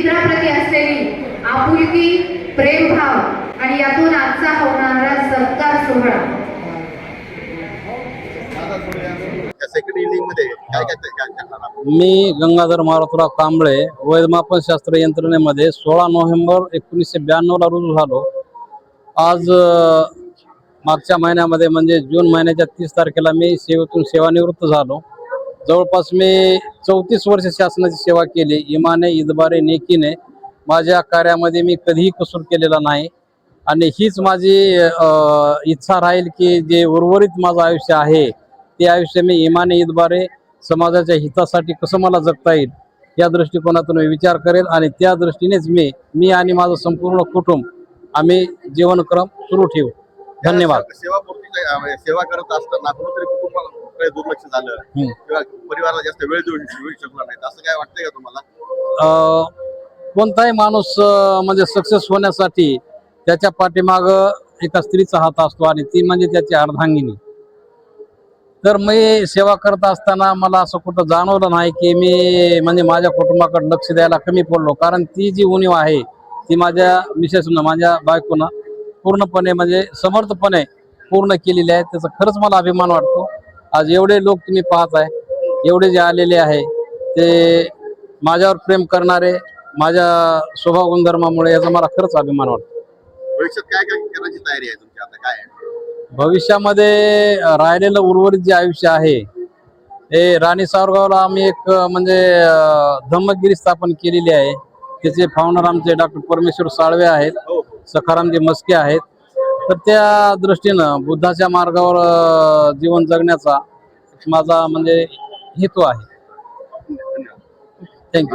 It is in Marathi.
चित्राप्रती असलेली आपुलकी, प्रेमभाव आणि यातून आजचा होणारा सत्कार सोहळा। मी गंगाधर मारुतराव कांबळे वैधमापनशास्त्र यंत्रणेमध्ये 16 नोव्हेंबर 1992 ला रुजू झालो। आज मागच्या महिन्यामध्ये म्हणजे जून महिन्याच्या 30 तारखेला मी सेवेतून सेवानिवृत्त झालो। जवळपास मी 34 वर्ष शासनाची सेवा केली। इमाने, इतबारे, नेकीने माझ्या कार्यामध्ये मी कधीही कसूर केलेला नाही आणि हीच माझी इच्छा राहील की जे उर्वरित माझं आयुष्य आहे ते आयुष्य मी इमाने, इतबारे समाजाच्या हितासाठी कसं मला जगता येईल या दृष्टिकोनातून विचार करेल आणि त्या दृष्टीनेच मी आणि माझं संपूर्ण कुटुंब आम्ही जीवनक्रम सुरू ठेवू। धन्यवाद। सेवा करत असताना कुठेतरी कुटुंबाला दुर्लक्ष झालं किंवा परिवाराला जास्त वेळ देऊ शकला नाही, असं काय वाटतंय का तुम्हाला? कोणताही माणूस म्हणजे सक्सेस होण्यासाठी त्याच्या पाठीमाग एका स्त्रीचा हात असतो आणि ती म्हणजे त्याची अर्धांगिनी। तर मी सेवा करत असताना मला असं कुठं जाणवलं नाही की मी म्हणजे माझ्या कुटुंबाकडे लक्ष द्यायला कमी पडलो, कारण ती जी उणीव आहे ती माझ्या मिसेसनं, माझ्या बायकोनं पूर्णपणे म्हणजे समर्थपणे पूर्ण केलेली आहे। त्याचा खरंच मला अभिमान वाटतो। आज एवढे लोक तुम्ही पाहत आहे, एवढे जे आलेले आहे ते माझ्यावर प्रेम करणारे, माझ्या स्वभाव गुणधर्मामुळे, याचा मला खरंच अभिमान वाटतो। भविष्यात काय काय करण्याची तयारी आहे तुमची? आता काय आहे भविष्यामध्ये राहिलेलं उर्वरित जे आयुष्य आहे हे राणी सावरगावला आम्ही एक म्हणजे धम्मगिरी स्थापन केलेली आहे। त्याचे फाउंडर आमचे डॉक्टर परमेश्वर साळवे आहेत, सखारामजी मस्के आहेत। तर त्या दृष्टीनं बुद्धाच्या मार्गावर जीवन जगण्याचा माझा म्हणजे हेतू आहे। थँक्यू।